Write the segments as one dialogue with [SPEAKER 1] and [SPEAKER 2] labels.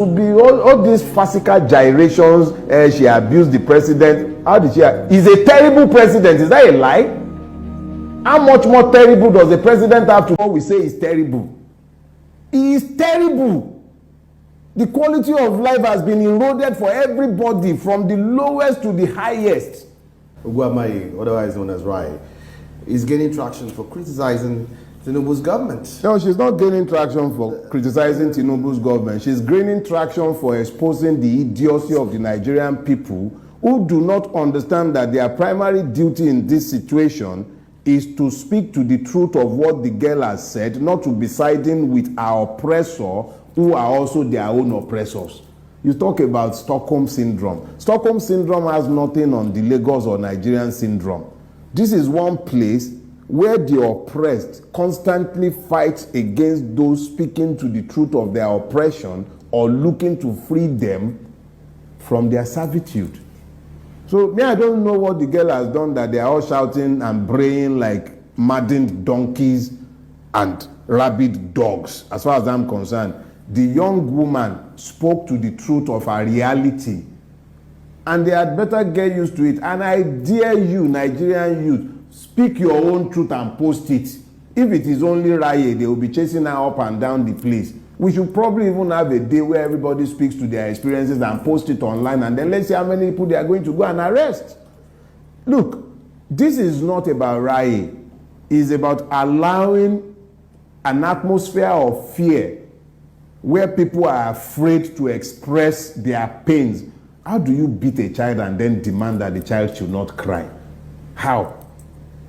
[SPEAKER 1] Be all these farcical gyrations, she abused the president. How did she? He's a terrible president. Is that a lie? How much more terrible does the president have to? What we say is terrible. He is terrible. The quality of life has been eroded for everybody, from the lowest to the highest.
[SPEAKER 2] Uguamai, otherwise known as Rai, is gaining traction for criticizing Tinubu's government.
[SPEAKER 1] No, she's not gaining traction for criticizing Tinubu's government. She's gaining traction for exposing the idiocy of the Nigerian people, who do not understand that their primary duty in this situation is to speak to the truth of what the girl has said, not to be siding with our oppressor, who are also their own oppressors. You talk about Stockholm Syndrome. Stockholm Syndrome has nothing on the Lagos or Nigerian Syndrome. This is one place where the oppressed constantly fight against those speaking to the truth of their oppression or looking to free them from their servitude. So me, I don't know what the girl has done that they are all shouting and braying like maddened donkeys and rabid dogs. As far as I'm concerned, the young woman spoke to the truth of her reality, and they had better get used to it. And I dare you, Nigerian youth, speak your own truth and post it. If it is only Raye, they will be chasing her up and down the place. We should probably even have a day where everybody speaks to their experiences and post it online, and then let's see how many people they are going to go and arrest. Look, this is not about Raye. It's about allowing an atmosphere of fear where people are afraid to express their pains. How do you beat a child and then demand that the child should not cry? How?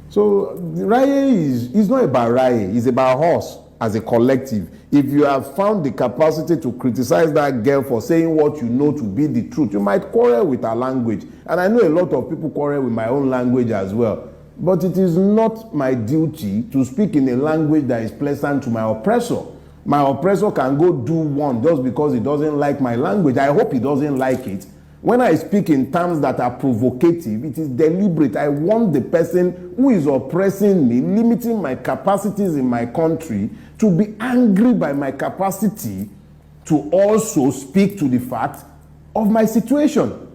[SPEAKER 1] So Raye is not about Raye, it's about us as a collective. If you have found the capacity to criticize that girl for saying what you know to be the truth, you might quarrel with her language. And I know a lot of people quarrel with my own language as well. But it is not my duty to speak in a language that is pleasant to my oppressor. My oppressor can go do one just because he doesn't like my language. I hope he doesn't like it. When I speak in terms that are provocative, it is deliberate. I want the person who is oppressing me, limiting my capacities in my country, to be angry by my capacity to also speak to the fact of my situation.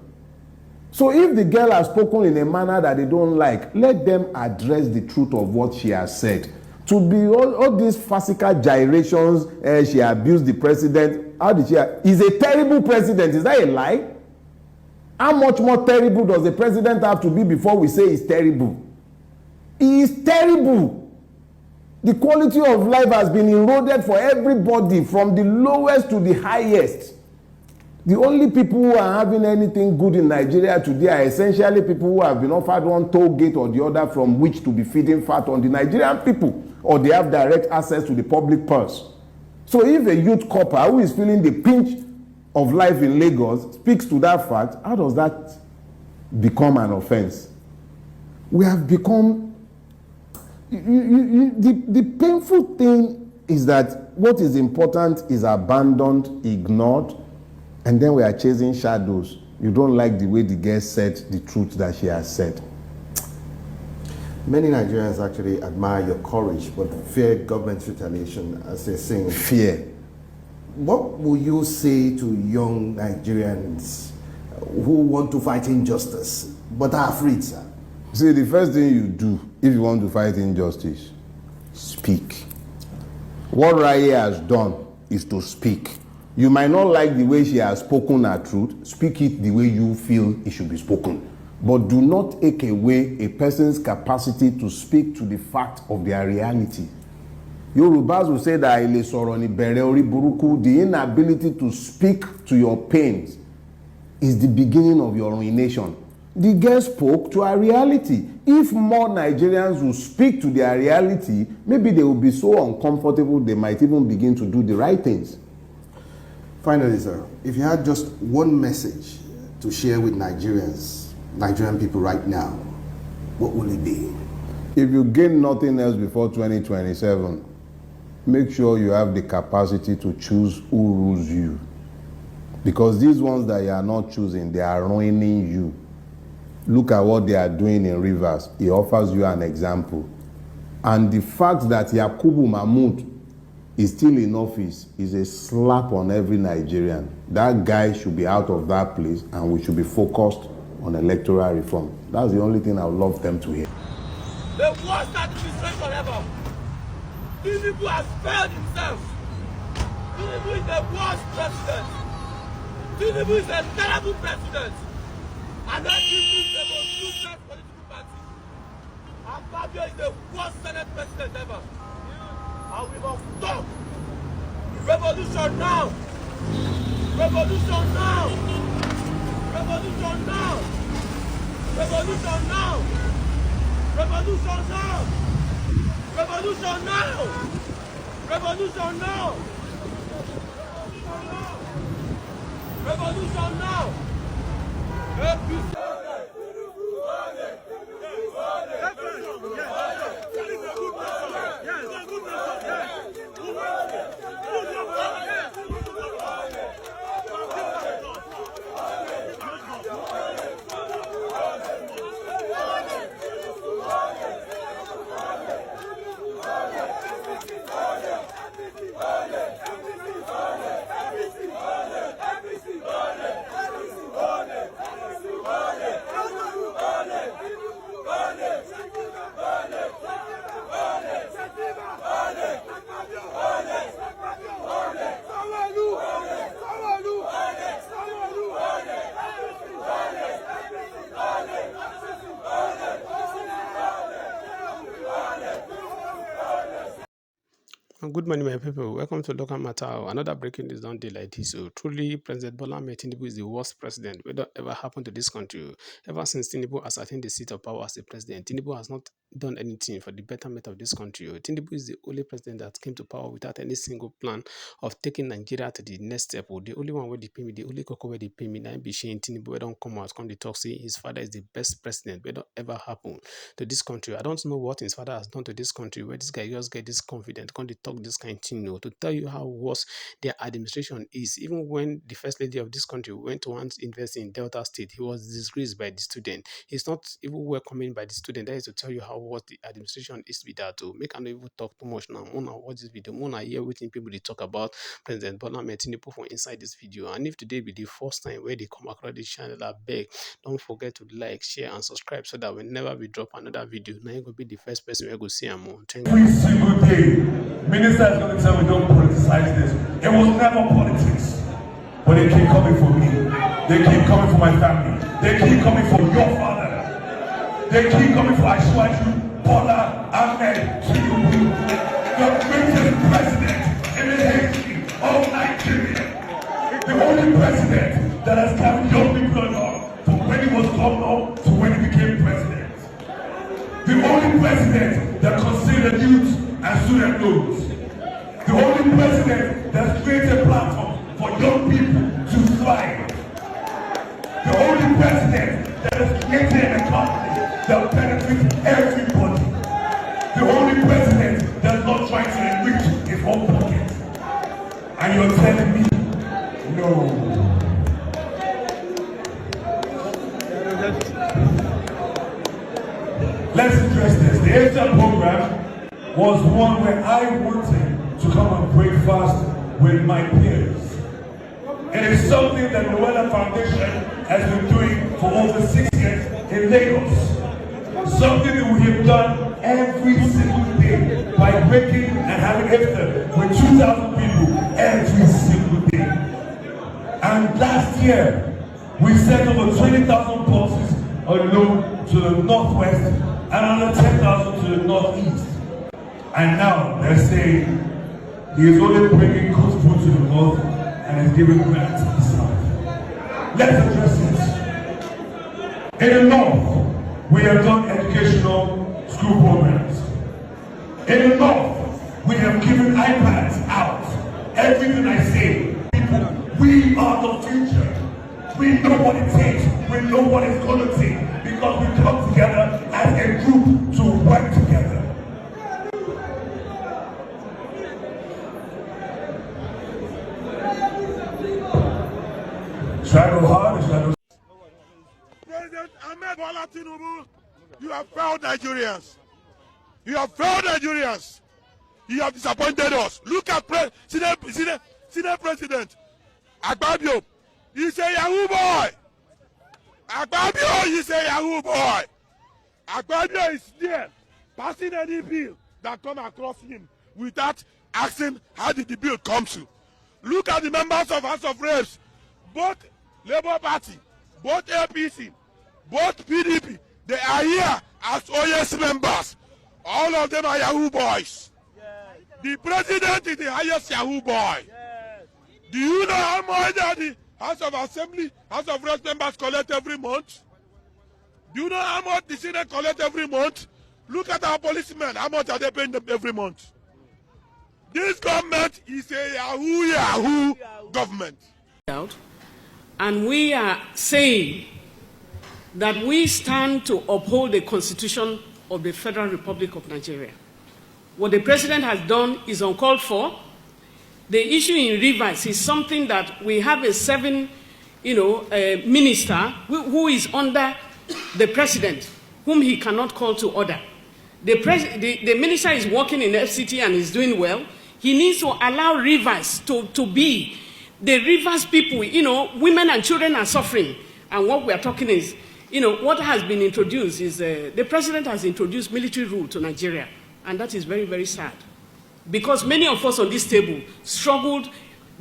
[SPEAKER 1] So if the girl has spoken in a manner that they don't like, let them address the truth of what she has said. To be all these farcical gyrations, she abused the president. How did she? He's a terrible president. Is that a lie? How much more terrible does the president have to be before we say he's terrible? He is terrible. The quality of life has been eroded for everybody, from the lowest to the highest. The only people who are having anything good in Nigeria today are essentially people who have been offered one toll gate or the other from which to be feeding fat on the Nigerian people, or they have direct access to the public purse. So if a youth copper who is feeling the pinch of life in Lagos speaks to that fact, how does that become an offense? We have become... The painful thing is that what is important is abandoned, ignored, and then we are chasing shadows. You don't like the way the girl said the truth that she has said.
[SPEAKER 2] Many Nigerians actually admire your courage, but fear government retaliation, as they're saying.
[SPEAKER 1] Fear.
[SPEAKER 2] What will you say to young Nigerians who want to fight injustice but are afraid, sir?
[SPEAKER 1] See, the first thing you do if you want to fight injustice, speak. What Raye has done is to speak. You might not like the way she has spoken her truth. Speak it the way you feel it should be spoken. But do not take away a person's capacity to speak to the fact of their reality. Yorubas will say that the inability to speak to your pains is the beginning of your ruination. The girl spoke to her reality. If more Nigerians will speak to their reality, maybe they will be so uncomfortable they might even begin to do the right things.
[SPEAKER 2] Finally, sir, if you had just one message to share with Nigerian people right now, what will it be?
[SPEAKER 1] If you gain nothing else before 2027, make sure you have the capacity to choose who rules you. Because these ones that you are not choosing, they are ruining you. Look at what they are doing in Rivers. It offers you an example. And the fact that Yakubu Mahmoud is still in office is a slap on every Nigerian. That guy should be out of that place, and we should be focused on electoral reform. That's the only thing I would love them to hear.
[SPEAKER 3] The worst administration ever. Tinubu has failed himself. Tinubu is the worst president. Tinubu is a terrible president. And that is the most useless political party. And Fabio is the worst Senate president ever. And we must stop. Revolution now. Revolution now. Revolution now. Revolution now. Revolution now. Revolution now. Revolution now. Revolution now.
[SPEAKER 4] Good morning, my people. Welcome to Local Matter. Another breaking news on day like this. So, truly, President Bola Ahmed Tinubu is the worst president that ever happened to this country. Ever since Tinubu has attained the seat of power as a president, Tinubu has not done anything for the betterment of this country. Tinubu is the only president that came to power without any single plan of taking Nigeria to the next step. The only one where they pay me, the only cocoa where they pay me, now be shame Tinubu. We don't come out, come to talk, say his father is the best president. We don't ever happen to this country. I don't know what his father has done to this country, where this guy just get this confident, come to talk this kind of thing, to tell you how worse their administration is. Even when the first lady of this country went to once invest in Delta State, he was disgraced by the student. He's not even welcoming by the student. That is to tell you how worse the administration is with that. To make an even talk too much now. Mona watch this video. Mona hear everything people they talk about President Bola Ahmed Tinubu for inside this video. And if today be the first time where they come across this channel, I beg, don't forget to like, share, and subscribe so that whenever we drop another video, now you will be the first person we go see them on.
[SPEAKER 5] Every single day, minister is going to tell me don't politicize this. It was never politics. But they keep coming for me. They keep coming for my family. They keep coming for your father. They keep coming for Ashwaju, Bola Ahmed Tinubu, the greatest president in the history of Nigeria. The only president that has carried young people along from when he was governor to when he became president. The only president that considered youth and student loans. The only president that's created a platform for young people to thrive. The only president that has created an economy that benefits everybody. The only president that's not trying to enrich his own pocket. And you're telling me, no. Let's address this. The ASAP program was one where I wanted to come and break fast with my peers. It is something that the Noella Foundation has been doing for over 6 years in Lagos. Something that we have done every single day by breaking and having iftar with 2,000 people every single day. And last year, we sent over 20,000 boxes alone to the northwest and another 10,000 to the northeast. And now they're saying he is only bringing good food to the north and is giving grant to the south. Let's address this. In the north, we have done educational school programs. In the north, we have given iPads out. Everything I say, people, we are the future. We know what it takes. We know what it's going to take because we come together as a group to work together. Should I go hard or should I go?
[SPEAKER 3] President Ahmed Bola Tinubu, you have failed Nigerians. You have failed Nigerians. He has disappointed us. Look at Senate President Akpabio. He's a Yahoo boy. Akpabio is a Yahoo boy. Akpabio is there passing any bill that come across him without asking how did the bill come to. Look at the members of House of Reps, both Labour Party, both APC, both PDP. They are here as OS members. All of them are Yahoo boys. Yes. The president is the highest Yahoo boy. Yes. Do you know how much that the House of Assembly, House of Reps members collect every month? Do you know how much the Senate collect every month? Look at our policemen. How much are they paying them every month? This government is a Yahoo government.
[SPEAKER 6] And we are saying that we stand to uphold the Constitution of the Federal Republic of Nigeria. What the president has done is uncalled for. The issue in Rivers is something that we have a minister who is under the president, whom he cannot call to order. The minister is working in the FCT and is doing well. He needs to allow Rivers to be the Rivers people. Women and children are suffering. And what we are talking is, what has been introduced is the president has introduced military rule to Nigeria. And that is very, very sad. Because many of us on this table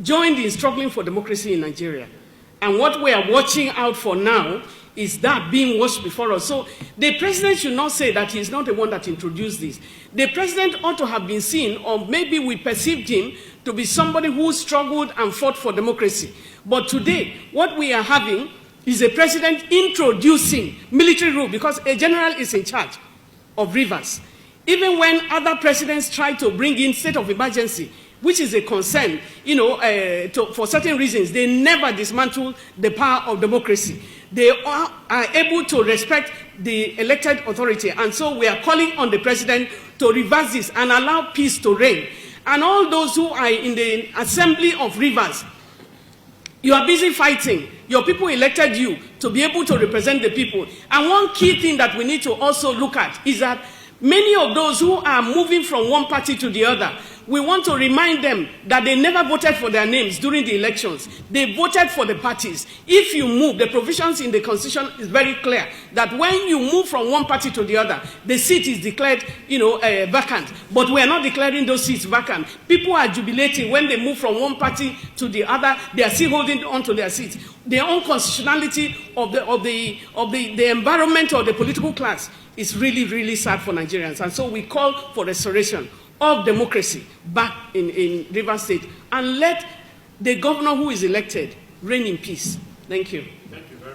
[SPEAKER 6] joined in struggling for democracy in Nigeria. And what we are watching out for now is that being watched before us. So the president should not say that he's not the one that introduced this. The president ought to have been seen, or maybe we perceived him to be somebody who struggled and fought for democracy. But today, what we are having is a president introducing military rule because a general is in charge of Rivers. Even when other presidents try to bring in state of emergency, which is a concern, for certain reasons, they never dismantle the power of democracy. They are able to respect the elected authority. And so we are calling on the president to reverse this and allow peace to reign. And all those who are in the assembly of Rivers, you are busy fighting. Your people elected you to be able to represent the people. And one key thing that we need to also look at is that many of those who are moving from one party to the other, we want to remind them that they never voted for their names during the elections. They voted for the parties. If you move, the provisions in the Constitution is very clear that when you move from one party to the other, the seat is declared, vacant. But we are not declaring those seats vacant. People are jubilating when they move from one party to the other. They are still holding on to their seats. The unconstitutionality of the environment or the political class is really, really sad for Nigerians. And so we call for restoration of democracy back in Rivers State, and let the governor who is elected reign in peace. Thank you.
[SPEAKER 4] Thank you very much.